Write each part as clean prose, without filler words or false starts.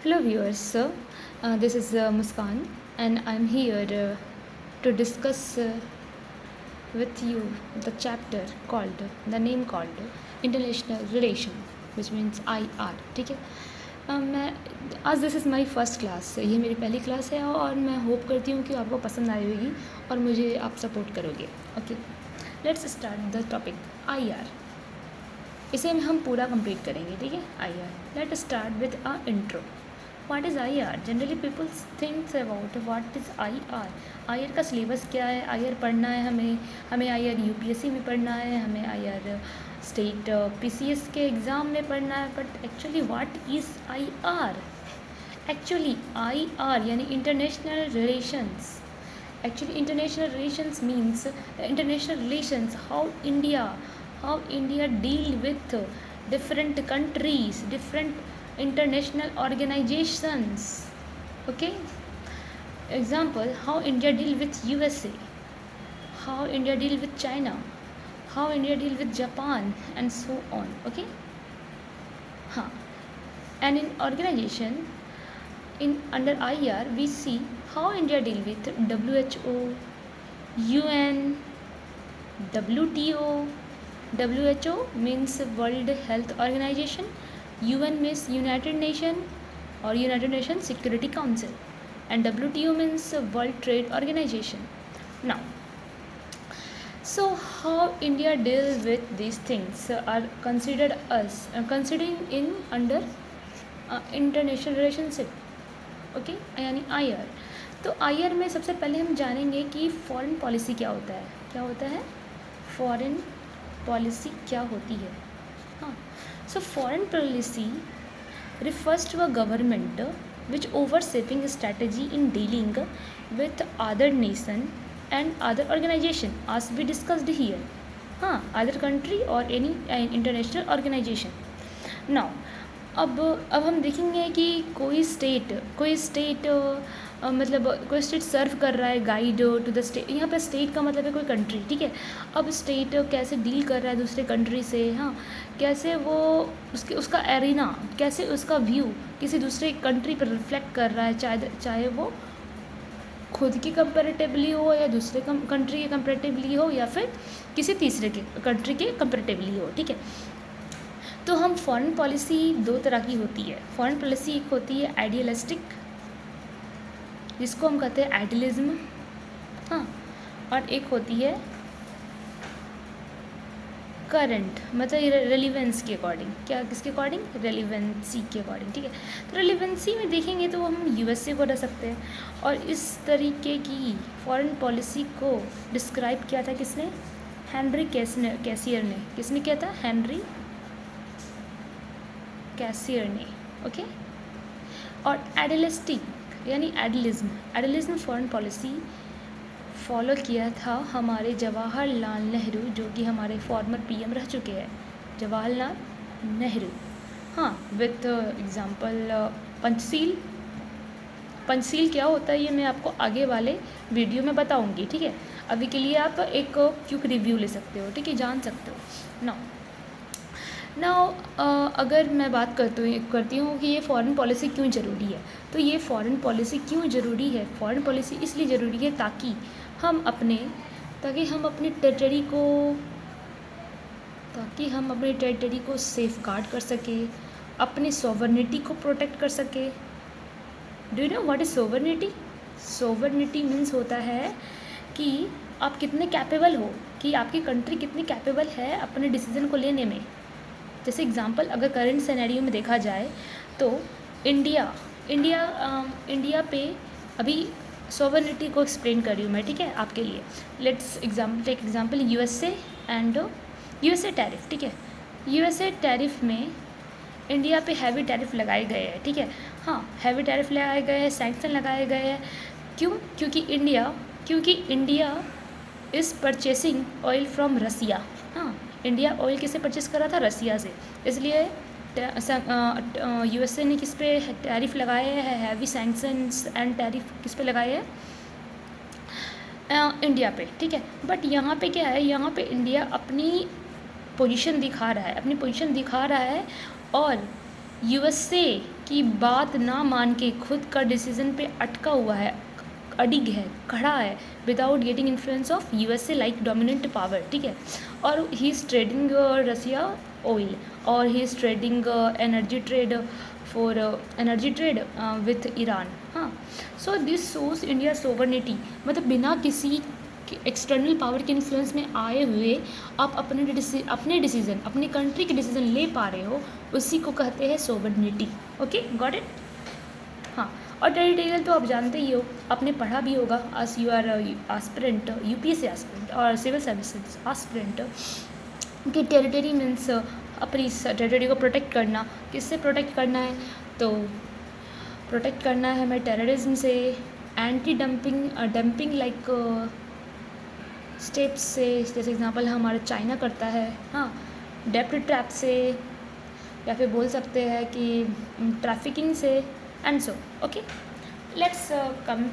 Hello viewers, this is Muskan and I'm here to discuss with you the chapter called, the name called International Relation, which means IR. ठीक है, मैं आज this is my first class, ये मेरी पहली class है और मैं होप करती हूँ कि आपको पसंद आई होगी और मुझे आप सपोर्ट करोगे. Okay, let's start the topic IR. इसे हम पूरा कंप्लीट करेंगे. ठीक है, IR. Let start with a intro. What is IR? Generally people think about what is IR. IR का सिलेबस क्या है? IR पढ़ना है हमें IR UPSC में पढ़ना है, हमें IR स्टेट PCS के एग्ज़ाम में पढ़ना है. But actually what is IR? Actually IR यानी international relations. Actually international relations means international relations, how India deal with different countries, different international organizations. Okay, example, how India deal with USA, how India deal with China, how India deal with Japan, and so on. Okay, and in organization, in under IR we see how India deal with WHO, UN, WTO. WHO means World Health Organization, UN means United Nation or United Nations Security Council, and WTO means World Trade Organization. Now, so how India deals with these things are considered considering in under international relationship. Okay, यानी IR. तो IR में सबसे पहले हम जानेंगे कि foreign policy क्या होता है. क्या होता है फॉरेन पॉलिसी? क्या होती है? हाँ, so foreign policy refers to a government which overseeing strategy in dealing with other nation and other organization as we discussed here. हाँ, other country or any international organization. Now अब हम देखेंगे कि कोई स्टेट मतलब कोई स्टेट सर्व कर रहा है गाइड टू द स्टेट. यहाँ पे स्टेट का मतलब है कोई कंट्री. ठीक है, अब स्टेट कैसे डील कर रहा है दूसरे कंट्री से. हाँ, कैसे वो उसका एरिना, कैसे उसका व्यू किसी दूसरे कंट्री पर रिफ्लेक्ट कर रहा है, चाहे वो खुद की कंपेरेटिवली हो या दूसरे कंट्री के कंपेरेटिवली हो या फिर किसी तीसरे के कंट्री के कंपेरेटिवली हो. ठीक है, तो हम फॉरेन पॉलिसी दो तरह की होती है. फॉरेन पॉलिसी एक होती है आइडियलिस्टिक, जिसको हम कहते हैं आइडियलिज्म. हाँ, और एक होती है करंट, मतलब रेलिवेंस के अकॉर्डिंग. क्या, किसके अकॉर्डिंग? रेलिवेंसी के अकॉर्डिंग. ठीक है, तो रेलिवेंसी में देखेंगे तो हम USA को रख सकते हैं. और इस तरीके की फॉरेन पॉलिसी को डिस्क्राइब किया था किसने? हेनरी कैसियर ने. किसने किया था? हेनरी कैसियर ने. ओके, और आइडियलिस्टिक यानी आइडियलिज्म फॉरेन पॉलिसी फॉलो किया था हमारे जवाहरलाल नेहरू, जो कि हमारे फॉर्मर PM रह चुके हैं, जवाहरलाल नेहरू. हाँ, विथ एग्जांपल पंचशील क्या होता है ये मैं आपको आगे वाले वीडियो में बताऊंगी. ठीक है, अभी के लिए आप एक क्विक रिव्यू ले सकते हो. ठीक है, जान सकते हो. नाउ अगर मैं बात करती हूँ कि ये फॉरेन पॉलिसी क्यों ज़रूरी है, तो ये फॉरेन पॉलिसी क्यों ज़रूरी है? फॉरेन पॉलिसी इसलिए ज़रूरी है ताकि हम अपने टेरिटरी को सेफ गार्ड कर सके, अपनी सॉवरनिटी को प्रोटेक्ट कर सके. Do you know what is sovereignty? Sovereignty means होता है कि आप कितने कैपेबल हो, कि आपकी कंट्री कितनी कैपेबल है अपने डिसीजन को लेने में. जैसे एग्जांपल, अगर करंट सिनेरियो में देखा जाए तो इंडिया पे अभी सॉवरनिटी को एक्सप्लेन कर रही हूँ मैं. ठीक है, आपके लिए. Let's take example USA and USA tariff. ठीक है, USA टैरिफ में इंडिया पे हैवी टैरिफ लगाए गए हैं. ठीक है, हाँ, हैवी टैरिफ लगाए गए हैं, सैंक्शन लगाए गए हैं. क्यों? क्योंकि India is purchasing oil from Russia. हाँ, इंडिया ऑयल किससे परचेस कर रहा था? रसिया से. इसलिए USA ने किस पे टैरिफ लगाए हैं? हैवी सैंक्शंस एंड टैरिफ किस पे लगाए हैं? इंडिया पे. ठीक है, बट यहाँ पे क्या है? यहाँ पे इंडिया अपनी पोजीशन दिखा रहा है और USA की बात ना मान के खुद का डिसीजन पे अटका हुआ है, अडिग है, खड़ा है, without getting influence of USA like dominant power, ठीक है। और he is trading Russia oil, और he is trading energy trade for energy trade with Iran. हाँ, so this shows India sovereignty, मतलब बिना किसी एक्सटर्नल पावर के इन्फ्लुएंस में आए हुए आप अपने डिसीजन, अपने कंट्री के डिसीजन ले पा रहे हो, उसी को कहते हैं सोवरनिटी। Okay, got it. हाँ, और टेरिटोरियल तो आप जानते ही हो, आपने पढ़ा भी होगा as you are aspirant, UPSC aspirant और सिविल सर्विसेज एस्पिरेंट, कि टेरिटरी मीन्स अपनी टेरिटरी को प्रोटेक्ट करना। किससे प्रोटेक्ट करना है? तो प्रोटेक्ट करना है हमें टेररिज्म से, एंटी डंपिंग लाइक स्टेप्स से, जैसे एग्जांपल हमारा चाइना करता है। हाँ, डेप्ट ट्रैप से, या फिर बोल सकते हैं कि ट्रैफिकिंग से, and so. Okay, let's come.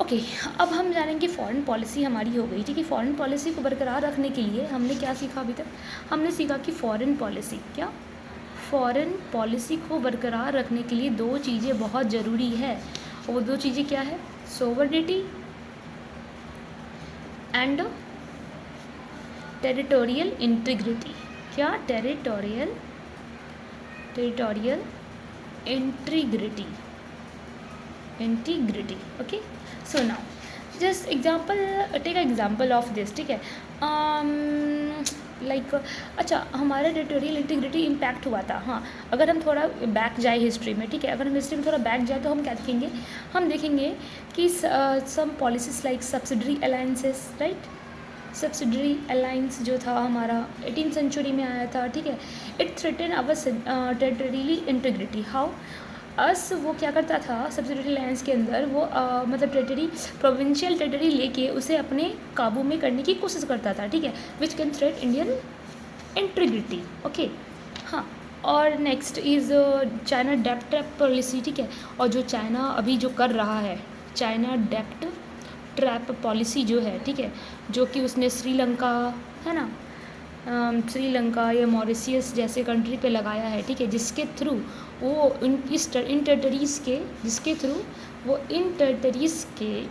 Okay, अब हम जानेंगे फॉरेन पॉलिसी हमारी हो गई, ठीक है। फॉरेन पॉलिसी को बरकरार रखने के लिए हमने क्या सीखा अभी तक? हमने सीखा कि फॉरेन पॉलिसी को बरकरार रखने के लिए दो चीज़ें बहुत ज़रूरी है। वो दो चीज़ें क्या है? Sovereignty and territorial integrity. क्या? Territorial integrity. Okay, so now just example, take example of this, ठीक है। लाइक अच्छा, हमारा टेरिटोरियल इंटीग्रिटी इम्पैक्ट हुआ था। हाँ, अगर हम थोड़ा बैक जाए हिस्ट्री में, ठीक है, अगर हम हिस्ट्री में थोड़ा बैक जाए तो हम क्या देखेंगे? हम देखेंगे कि some policies like subsidiary alliances, right. Subsidiary alliance जो था हमारा 18th सेंचुरी में आया था, ठीक है। It threaten our territorial integrity. How? वो क्या करता था सब्सिडरी अलायंस के अंदर? वो मतलब प्रोविंशियल टेरिटरी लेके उसे अपने काबू में करने की कोशिश करता था, ठीक है, which can threat Indian integrity. Okay, हाँ। और नेक्स्ट इज़ चाइना डेप्ट ट्रैप पॉलिसी, ठीक है। और जो चाइना अभी जो कर रहा है, चाइना डेप्ट ट्रैप पॉलिसी जो है, ठीक है, जो कि उसने श्रीलंका, है ना, श्रीलंका या मॉरिशियस जैसे कंट्री पे लगाया है, ठीक है, जिसके थ्रू वो इन टेरिटरीज़ के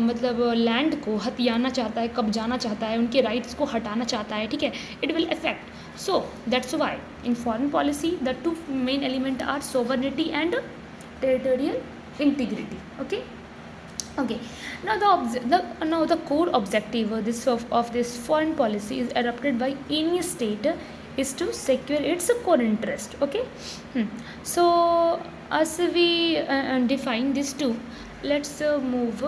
मतलब लैंड को हथियाना चाहता है, कब्जाना चाहता है, उनके राइट्स को हटाना चाहता है, ठीक है। It will affect, so that's why in foreign policy the two main element are sovereignty and territorial integrity. Okay, now the core objective of this foreign policy is adopted by any state is to secure its core interest. Okay, so as we define these two, let's move.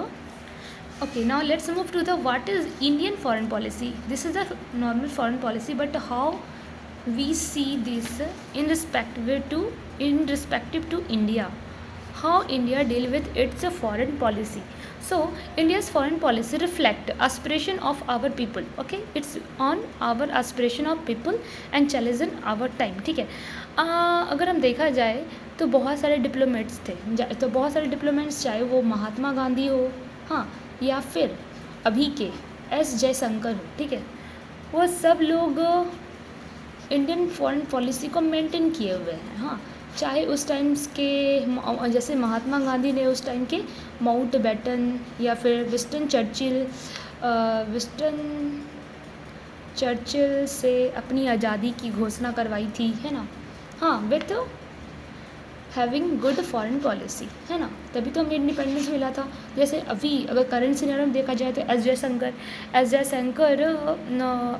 Okay, now let's move to the what is Indian foreign policy. This is a normal foreign policy, but how we see this in respective to India. How India deal with its foreign policy. So India's foreign policy reflect aspiration of our people. Okay, it's on our aspiration of people and challenge in our time, ठीक है। अगर हम देखा जाए तो बहुत सारे diplomats थे, तो बहुत सारे डिप्लोमेट्स, चाहे वो महात्मा गांधी हो, हाँ, या फिर अभी के एस जयशंकर हो, ठीक है, वो सब लोग इंडियन फॉरेन पॉलिसी को मेंटेन किए हुए हैं। हाँ, चाहे उस टाइम्स के जैसे महात्मा गांधी ने उस टाइम के माउंटबेटन या फिर विंस्टन चर्चिल से अपनी आज़ादी की घोषणा करवाई थी, है ना। हाँ, with having good foreign policy, है ना, तभी तो हमें इंडिपेंडेंस मिला था। जैसे अभी अगर करंट सिनेरियो में देखा जाए तो एस जयशंकर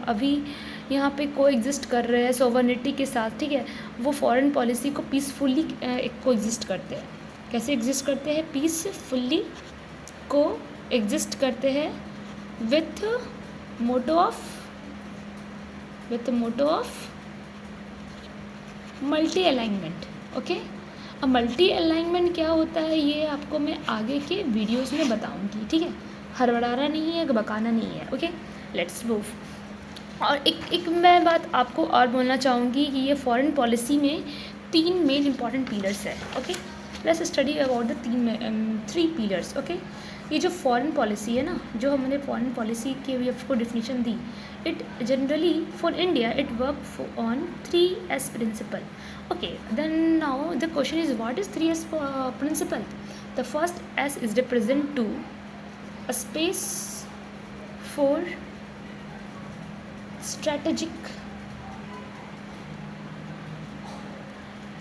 अभी यहाँ पे को एग्जिस्ट कर रहे हैं सोवरेनिटी के साथ, ठीक है। वो फॉरेन पॉलिसी को पीसफुली को एग्जिस्ट करते हैं। कैसे एग्जिस्ट करते हैं? पीसफुली को एग्जिस्ट करते हैं with motto of multi alignment. Okay, अब मल्टी अलाइनमेंट क्या होता है ये आपको मैं आगे के वीडियोस में बताऊंगी, ठीक है। हड़बड़ाना नहीं है, बकाना नहीं है। Okay, let's move. और एक मैं बात आपको और बोलना चाहूँगी कि ये फॉरेन पॉलिसी में 3 मेन इंपॉर्टेंट पिलर्स है। Okay, let's study about the 3 pillars. Okay, ये जो फॉरेन पॉलिसी है ना, जो हमने फॉरेन पॉलिसी की आपको definition the, It generally for India it work on 3S principle. Okay, then now the question is, what is 3S principle? The first S is represent to a space for strategic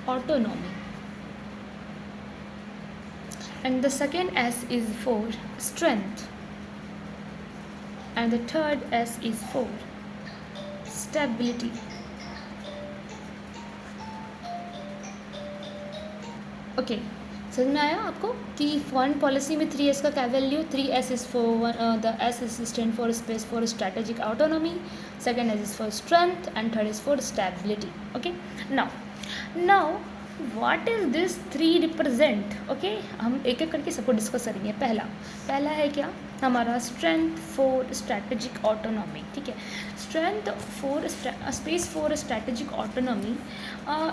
autonomy, and the second S is for strength, and the third S is for stability. Okay, समझ में आया आपको कि foreign policy में 3S का क्या value? 3S is for the S is stand for space for strategic autonomy, second S is for strength and third is for stability. Okay, now what is this 3 represent? Okay, हम एक एक करके सबको discuss करेंगे. पहला है क्या? हमारा स्ट्रेंथ फॉर स्ट्रेटेजिक ऑटोनॉमी. ठीक है, strength for space for strategic autonomy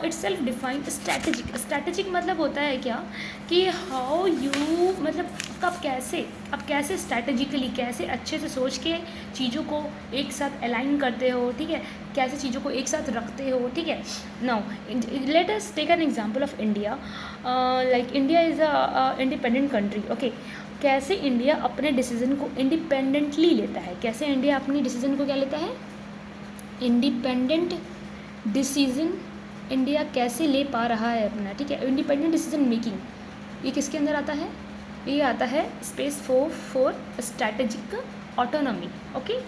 it's self defined. Strategic मतलब होता है क्या कि हाउ यू, मतलब आप कैसे स्ट्रेटेजिकली, कैसे अच्छे से सोच के चीज़ों को एक साथ अलाइन करते हो. ठीक है, कैसे चीज़ों को एक साथ रखते हो. ठीक है, now let us take an example of India. Like India is a independent country. Okay, कैसे इंडिया अपने डिसीजन को इंडिपेंडेंटली लेता है. कैसे इंडिया अपनी डिसीजन को क्या लेता है? इंडिपेंडेंट डिसीजन इंडिया कैसे ले पा रहा है अपना. ठीक है, इंडिपेंडेंट डिसीजन मेकिंग ये किसके अंदर आता है? ये आता है space for strategic autonomy. Okay,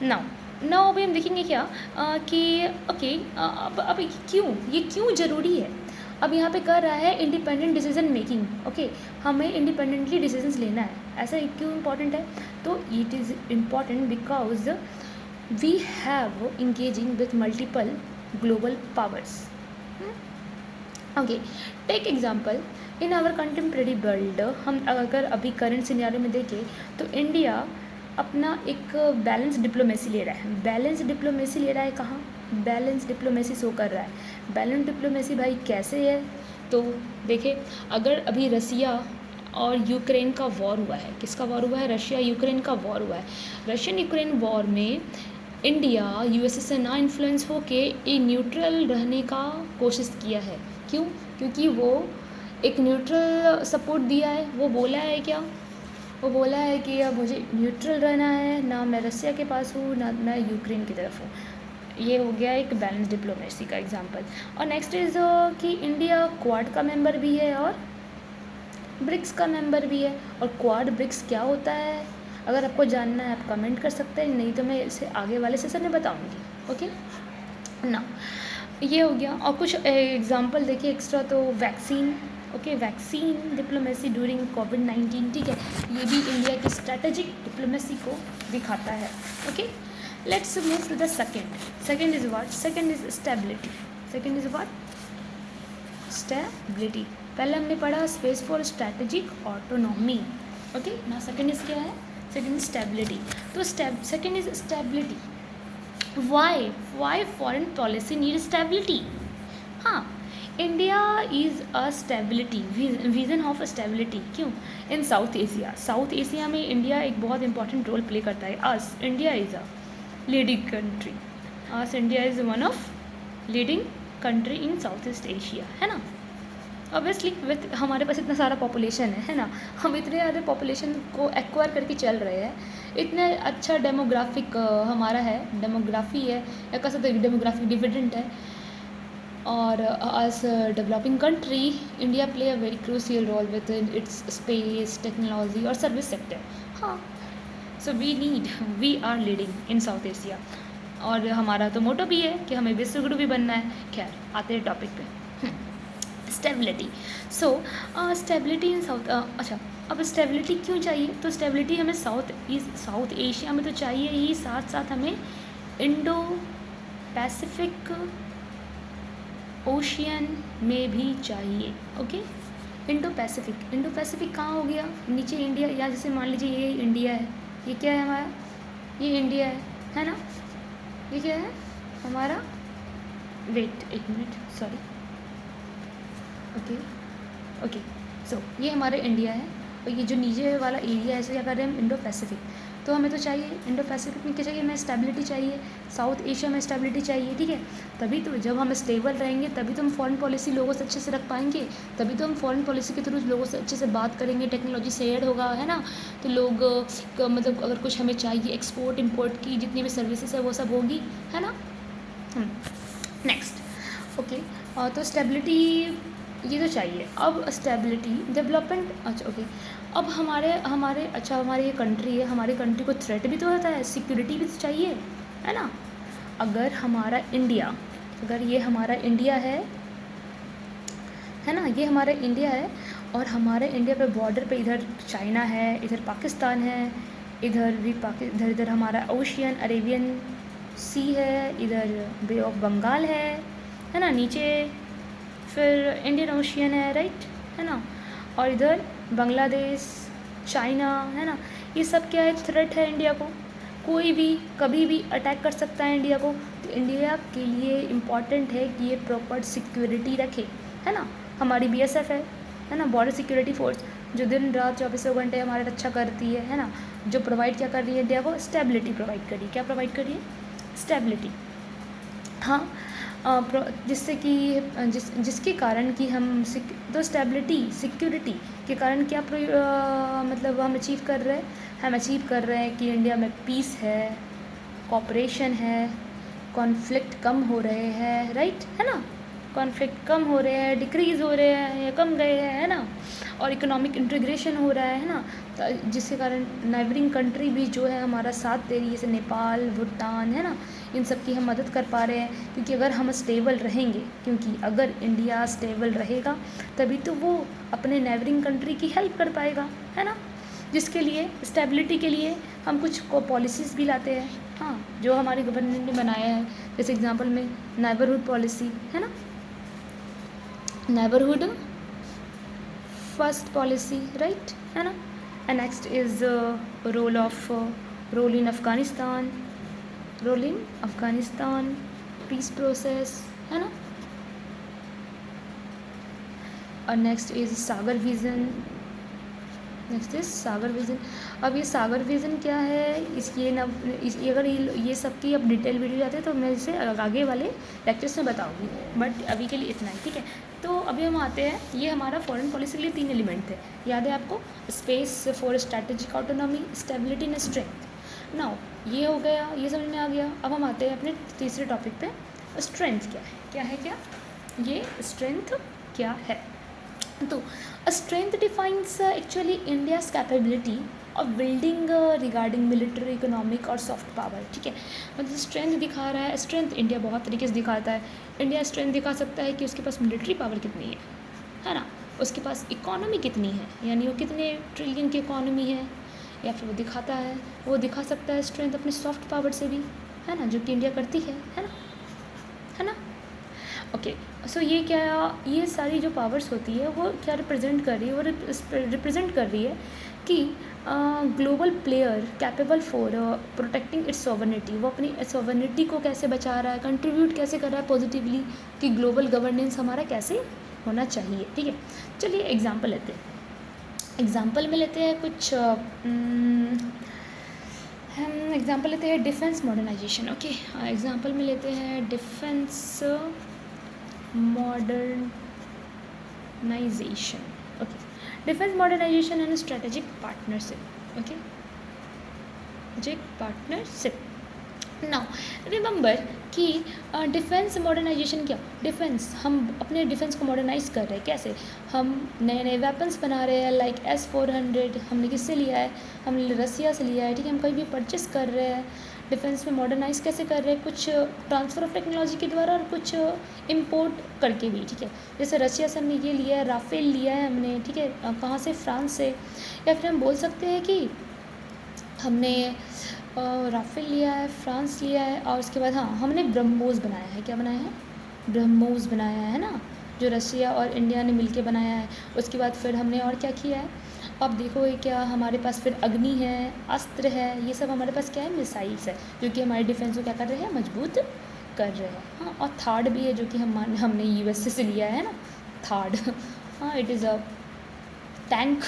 now अभी हम देखेंगे क्या कि ओके, अब ये क्यों ज़रूरी है. अब यहाँ पे कर रहा है इंडिपेंडेंट डिसीजन मेकिंग. ओके, हमें इंडिपेंडेंटली डिसीजंस लेना है. ऐसा क्यों इम्पॉर्टेंट है? तो it is important because we have engaging with multiple global powers. Okay, take example in our contemporary world. हम अगर अभी करंट सिनेरियो में देखें तो इंडिया अपना एक बैलेंस डिप्लोमेसी ले रहा है. बैलेंस डिप्लोमेसी ले रहा है कहाँ? बैलेंस डिप्लोमेसी शो कर रहा है. बैलेंस डिप्लोमेसी भाई कैसे है? तो देखें, अगर अभी रसिया और यूक्रेन का वॉर हुआ है. किसका वॉर हुआ है? रशिया यूक्रेन का वॉर हुआ है. रशियन यूक्रेन वॉर में इंडिया यूएसए से ना इन्फ्लुएंस होके एक न्यूट्रल रहने का कोशिश किया है. क्यों? क्योंकि वो एक न्यूट्रल सपोर्ट दिया है. वो बोला है क्या? वो बोला है कि अब मुझे न्यूट्रल रहना है, ना मैं रसिया के पास हूँ ना मैं यूक्रेन की तरफ हूँ. ये हो गया एक बैलेंस डिप्लोमेसी का एग्जांपल. और नेक्स्ट इज़ कि इंडिया क्वाड का मेंबर भी है और ब्रिक्स का मेंबर भी है. और क्वाड ब्रिक्स क्या होता है? अगर आपको जानना है आप कमेंट कर सकते हैं, नहीं तो मैं इसे आगे वाले सेशन में बताऊँगी. ओके, ना ये हो गया. और कुछ एग्जांपल देखिए एक्स्ट्रा, तो vaccine. Okay, vaccine diplomacy during कोविड-19. ठीक है, ये भी इंडिया की स्ट्रैटेजिक डिप्लोमेसी को दिखाता है. Okay, let's move to the second is what? Second is stability. Second is what? Stability. पहले हमने पढ़ा space for strategic autonomy. Okay, ना सेकेंड इज क्या है? Second is stability. तो second is stability. Why foreign policy need stability? हाँ, India is a stability, vision of stability. क्यों? In South Asia में इंडिया एक बहुत इंपॉर्टेंट रोल प्ले करता है. As India is a leading country. Us India is one of leading country in south east Asia, है ना. Obviously with हमारे पास इतना सारा पॉपुलेशन है ना. हम इतने ज़्यादा पॉपुलेशन को एक्वायर करके चल रहे हैं. इतने अच्छा डेमोग्राफिक हमारा है, डेमोग्राफी है, या कह सकते हैं डेमोग्राफिक डिविडेंड है. और as a developing country, India play a very crucial role within its space, technology और service sector. हाँ, so we are leading in South Asia. और हमारा तो मोटो भी है कि हमें विश्वगुरु भी बनना है. खैर, आते हैं टॉपिक पे. Stability. So stability in south. अच्छा, अब स्टेबिलिटी क्यों चाहिए? तो स्टेबिलिटी हमें साउथ एशिया में तो चाहिए ही, साथ साथ हमें इंडो पैसिफिक ओशियन में भी चाहिए. ओके, इंडो पैसिफिक कहाँ हो गया? नीचे इंडिया, या जैसे मान लीजिए ये इंडिया है, ये क्या है हमारा? ये इंडिया है ना. ये क्या है हमारा? वेट एक मिनट, सॉरी. ओके, सो ये हमारा इंडिया है. और ये जो नीचे वाला एरिया है इसे क्या कर रहे हैं हम? Indo Pacific. तो हमें तो चाहिए इंडो पैसिफिक में क्या चाहिए, हमें स्टेबिलिटी चाहिए, साउथ एशिया में स्टेबिलिटी चाहिए, ठीक है। तभी तो जब हम स्टेबल रहेंगे तभी तो हम फॉरेन पॉलिसी लोगों से अच्छे से रख पाएंगे, तभी तो हम फॉरेन पॉलिसी के थ्रू लोगों से अच्छे से बात करेंगे, टेक्नोलॉजी शेयर होगा, है ना। तो लोग मतलब अगर कुछ हमें चाहिए एक्सपोर्ट इम्पोर्ट की जितनी भी सर्विसेज है वो सब होगी, है ना। नेक्स्ट ओके, तो स्टेबिलिटी ये तो चाहिए। अब स्टेबिलिटी डेवलपमेंट, अच्छा ओके, अब हमारे हमारे अच्छा हमारी ये कंट्री है, हमारी कंट्री को थ्रेट भी तो होता है, सिक्योरिटी भी तो चाहिए, है ना। अगर हमारा इंडिया, अगर ये हमारा इंडिया है ना, ये हमारा इंडिया है और हमारे इंडिया पे बॉर्डर पे इधर चाइना है, इधर पाकिस्तान है, इधर भी इधर हमारा ओशियन अरेबियन सी है, इधर बे ऑफ बंगाल है ना, नीचे फिर इंडियन ओशियन है, राइट, है ना, और इधर बांग्लादेश, चाइना, है ना। ये सब क्या है, थ्रेट है इंडिया को, कोई भी कभी भी अटैक कर सकता है इंडिया को। तो इंडिया के लिए इम्पॉर्टेंट है कि ये प्रॉपर सिक्योरिटी रखे, है ना। हमारी बीएसएफ है ना, बॉर्डर सिक्योरिटी फोर्स, जो दिन रात 24 घंटे हमारी रक्षा करती है ना, जो प्रोवाइड क्या कर रही है इंडिया को, स्टेबिलिटी प्रोवाइड कर रही है। क्या प्रोवाइड कर रही है, स्टेबिलिटी, हाँ। जिससे कि जिसके कारण कि हम तो स्टेबिलिटी सिक्योरिटी के कारण क्या मतलब हम अचीव कर रहे हैं, हम अचीव कर रहे हैं कि इंडिया में पीस है, कॉपरेशन है, कॉन्फ्लिक्ट कम हो रहे हैं, राइट, है ना। कॉन्फ्लिक्ट कम हो रहे हैं, डिक्रीज़ हो रहे हैं या कम गए हैं, है ना। और इकोनॉमिक इंटीग्रेशन हो रहा है ना, तो जिसके कारण नेबरिंग कंट्री भी जो है हमारा साथ दे रही है, जैसे नेपाल, भूटान, है ना, इन सब की हम मदद कर पा रहे हैं। क्योंकि अगर हम स्टेबल रहेंगे, क्योंकि अगर इंडिया स्टेबल रहेगा तभी तो वो अपने नेबरिंग कंट्री की हेल्प कर पाएगा, है ना। जिसके लिए स्टेबिलिटी के लिए हम कुछ को पॉलिसीज़ भी लाते हैं, हाँ, जो हमारे गवर्नमेंट ने बनाया है। जैसे एग्जांपल में नेबरहुड पॉलिसी, है ना, नेबरहुड फर्स्ट पॉलिसी, राइट, है ना। And next is role in Afghanistan peace process, है ना। और नेक्स्ट इज़ सागर विज़न, अब ये सागर विज़न क्या है, अगर ये सब की अब डिटेल वीडियो जाते हैं तो मैं इसे आगे वाले लेक्चर्स में बताऊंगी, बट अभी के लिए इतना ही, ठीक है। तो अभी हम आते हैं, ये हमारा फॉरेन पॉलिसी के लिए 3 एलिमेंट थे, याद है आपको, space for strategic autonomy, stability and strength. Now ये हो गया, ये समझ में आ गया। अब हम आते हैं अपने तीसरे टॉपिक पे, स्ट्रेंथ क्या है, ये स्ट्रेंथ क्या है। तो strength defines actually India's capability of building regarding military, economic और सॉफ्ट पावर, ठीक है। मतलब स्ट्रेंथ दिखा रहा है, स्ट्रेंथ इंडिया बहुत तरीके से दिखाता है। इंडिया स्ट्रेंथ दिखा सकता है कि उसके पास मिलिट्री पावर कितनी है ना, उसके पास इकोनॉमी कितनी है, यानी वो कितने ट्रिलियन की इकोनॉमी है, या फिर वो दिखा सकता है स्ट्रेंथ अपने सॉफ्ट पावर से भी, है ना, जो कि इंडिया करती है ना। ओके, सो ये क्या, ये सारी जो पावर्स होती है वो क्या रिप्रेजेंट कर रही है, वो रिप्रेजेंट कर रही है कि global player capable for protecting it's sovereignty, वो अपनी सॉवरेनिटी को कैसे बचा रहा है, कंट्रीब्यूट कैसे कर रहा है पॉजिटिवली, कि ग्लोबल गवर्नेंस हमारा कैसे होना चाहिए, ठीक है। चलिए एग्जांपल लेते हैं, कुछ हम एग्जांपल लेते हैं डिफेंस मॉडर्नाइजेशन, ओके। एग्जांपल में लेते हैं defence modernisation, okay, defence modernisation and strategic partnership, okay, now remember कि डिफेंस मॉडर्नाइजेशन क्या, डिफेंस, हम अपने डिफेंस को मॉडर्नाइज कर रहे हैं, कैसे, हम नए वेपन्स बना रहे हैं, लाइक S-400 हमने किससे लिया है, हमने रसिया से लिया है, ठीक है। हम कहीं भी परचेस कर रहे हैं, डिफेंस में मॉडर्नाइज कैसे कर रहे हैं, कुछ ट्रांसफ़र ऑफ टेक्नोलॉजी के द्वारा और कुछ इंपोर्ट करके भी, ठीक है। जैसे रसिया से हमने ये लिया है, राफेल लिया है हमने, ठीक है, कहाँ से, फ्रांस से। या फिर हम बोल सकते हैं कि हमने राफेल लिया है, फ्रांस लिया है, और उसके बाद हाँ हमने ब्रह्मोस बनाया है, क्या बनाया है, ब्रह्मोस बनाया है ना, जो रसिया और इंडिया ने मिलके बनाया है। उसके बाद फिर हमने और क्या किया है, अब देखोगे क्या हमारे पास फिर अग्नि है, अस्त्र है, ये सब हमारे पास क्या है, मिसाइल्स है, जो कि हमारे डिफेंस को क्या कर रहे हैं, मजबूत कर रहे हैं। हाँ, और थार्ड भी है जो कि हमने USA से लिया है ना, थार्ड, हाँ, it is a tank,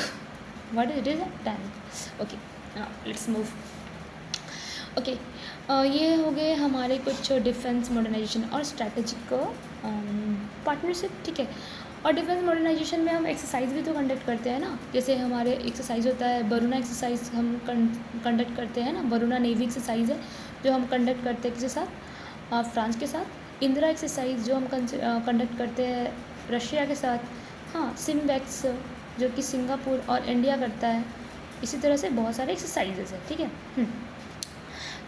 what it is a tank, okay. Let's move okay, ये हो गए हमारे कुछ डिफेंस मॉडर्नाइजेशन और स्ट्रैटेजिक पार्टनरशिप, ठीक है। और डिफेंस मॉडर्नाइजेशन में हम एक्सरसाइज भी तो कंडक्ट करते हैं ना, जैसे हमारे एक्सरसाइज होता है बरूना एक्सरसाइज हम कंडक्ट करते हैं ना, बरूना नेवी एक्सरसाइज है जो हम कंडक्ट करते हैं किसके साथ, फ्रांस के साथ। इंदिरा एक्सरसाइज जो हम कंडक्ट करते हैं रशिया के साथ, हाँ। सिमवैक्स जो कि सिंगापुर और इंडिया करता है। इसी तरह से बहुत सारे एक्सरसाइजेज है, ठीक है।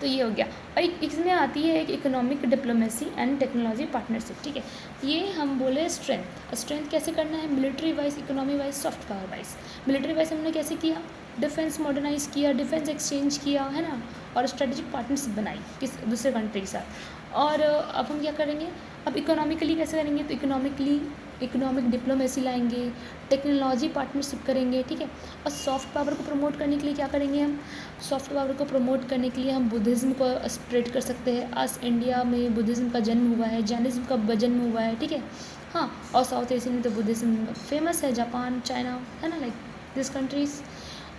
तो ये हो गया। और इसमें आती है एक economic diplomacy and technology partnership, ठीक है। ये हम बोले स्ट्रेंथ कैसे करना है, military wise, economy wise, soft power wise. Military wise हमने कैसे किया, डिफेंस मॉडर्नाइज किया, डिफेंस एक्सचेंज किया, है ना, और स्ट्रेटेजिक पार्टनरशिप बनाई किस दूसरे कंट्री के साथ। और अब हम क्या करेंगे, अब इकोनॉमिकली कैसे करेंगे, तो इकोनॉमिक डिप्लोमेसी लाएंगे, टेक्नोलॉजी पार्टनरशिप करेंगे, ठीक है। और सॉफ्ट पावर को प्रमोट करने के लिए क्या करेंगे हम, सॉफ्ट पावर को प्रमोट करने के लिए हम बुद्धिज़्म को स्प्रेड कर सकते हैं। आज इंडिया में बुद्धिज़्म का जन्म हुआ है, जैनिज़्म का जन्म हुआ है, ठीक है, हाँ। और साउथ एशिया में तो बुद्धिज़्म फेमस है, जापान, चाइना, है ना, लाइक दिस कंट्रीज़।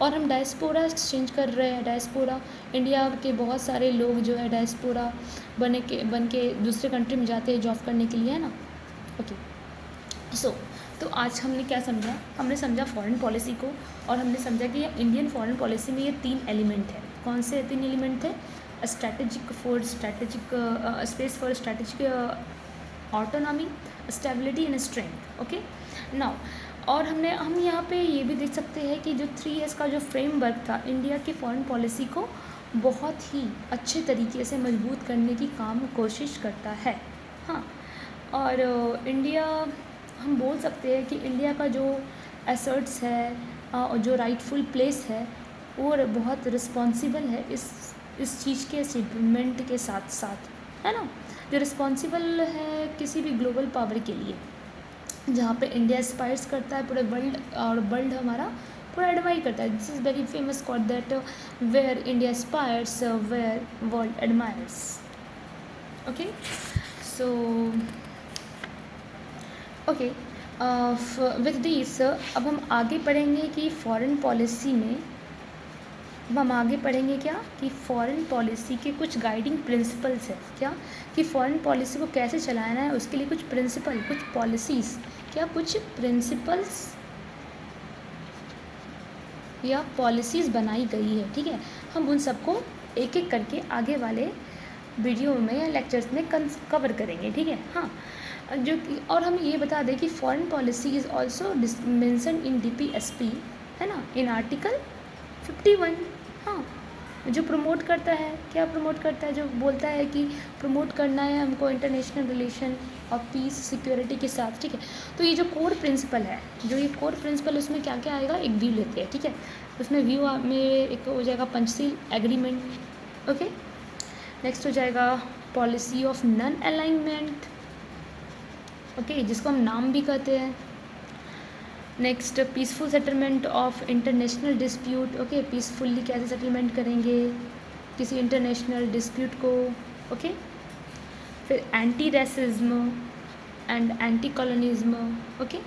और हम डायस्पोरा एक्सचेंज कर रहे हैं, डायस्पोरा इंडिया के बहुत सारे लोग जो है डायस्पोरा बन के दूसरे कंट्री में जाते हैं जॉब करने के लिए, है ना। ओके, तो आज हमने क्या समझा, हमने समझा फॉरेन पॉलिसी को, और हमने समझा कि इंडियन फॉरेन पॉलिसी में ये 3 एलिमेंट है। कौन से 3 एलिमेंट थे, strategic space for strategic autonomy, stability and strength, okay now. और हम यहाँ पे ये भी देख सकते हैं कि जो 3S का जो फ्रेमवर्क था इंडिया की फॉरेन पॉलिसी को बहुत ही अच्छे तरीके से मजबूत करने की कोशिश करता है, हाँ। और इंडिया, हम बोल सकते हैं कि इंडिया का जो एसर्ट्स है और जो राइटफुल प्लेस है वो बहुत रिस्पॉन्सिबल है इस चीज़ के अचीवमेंट के साथ साथ, है ना, जो रिस्पॉन्सिबल है किसी भी ग्लोबल पावर के लिए, जहाँ पे इंडिया एस्पायर्स करता है पूरे वर्ल्ड, और वर्ल्ड हमारा पूरा एडमायर करता है। This is very famous quote that where India aspires where world admires, okay. So okay, with this अब हम आगे पढ़ेंगे कि फॉरेन पॉलिसी में, अब हम आगे पढ़ेंगे क्या, कि फॉरेन पॉलिसी के कुछ गाइडिंग प्रिंसिपल्स है, क्या, कि फॉरेन पॉलिसी को कैसे चलाना है उसके लिए कुछ प्रिंसिपल, कुछ पॉलिसीज़, क्या, कुछ प्रिंसिपल्स या पॉलिसीज़ बनाई गई है, ठीक है। हम उन सबको एक एक करके आगे वाले वीडियो में या लेक्चर्स में कवर करेंगे, ठीक है, हाँ। जो कि, और हम ये बता दें कि foreign policy is also mention in DPSP, है ना, इन आर्टिकल 51, हाँ। जो प्रमोट करता है, क्या प्रमोट करता है, जो बोलता है कि प्रमोट करना है हमको इंटरनेशनल रिलेशन और पीस सिक्योरिटी के साथ, ठीक है। तो ये जो कोर प्रिंसिपल है, जो ये कोर प्रिंसिपल, उसमें क्या क्या आएगा, एक व्यू लेते हैं, ठीक है। उसमें व्यू में एक हो जाएगा पंचशील एग्रीमेंट, ओके। नेक्स्ट हो जाएगा policy of non alignment, okay, जिसको हम नाम भी कहते हैं। Next peaceful settlement of international dispute, okay, peacefully कैसे सेटलमेंट करेंगे किसी इंटरनेशनल डिस्प्यूट को, ओके। फिर anti racism and anti colonialism, okay,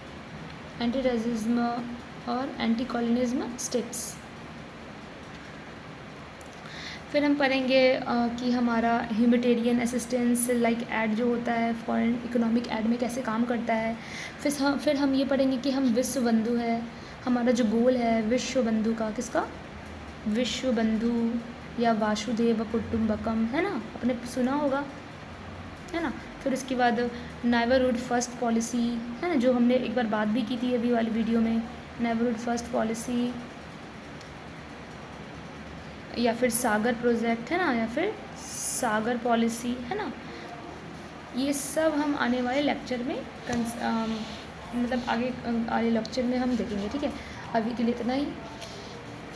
anti racism और एंटी कॉलोनिज्म स्टेप्स। फिर हम पढ़ेंगे कि हमारा ह्यूमैनिटेरियन असिस्टेंस लाइक एड जो होता है फॉरेन इकोनॉमिक एड में कैसे काम करता है। फिर हम ये पढ़ेंगे कि हम विश्व बंधु है, हमारा जो गोल है विश्व बंधु का, किसका, विश्व बंधु या वासुदेव कुटुंबकम, है ना, आपने सुना होगा, है ना। फिर उसके बाद नेबरहुड फर्स्ट पॉलिसी, है ना, जो हमने एक बार बात भी की थी अभी वाली वीडियो में, नेबरहुड फर्स्ट पॉलिसी, या फिर सागर प्रोजेक्ट, है ना, या फिर सागर पॉलिसी, है ना। ये सब हम आने वाले लेक्चर में मतलब आगे लेक्चर में हम देखेंगे, ठीक है। अभी के लिए इतना ही,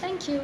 थैंक यू।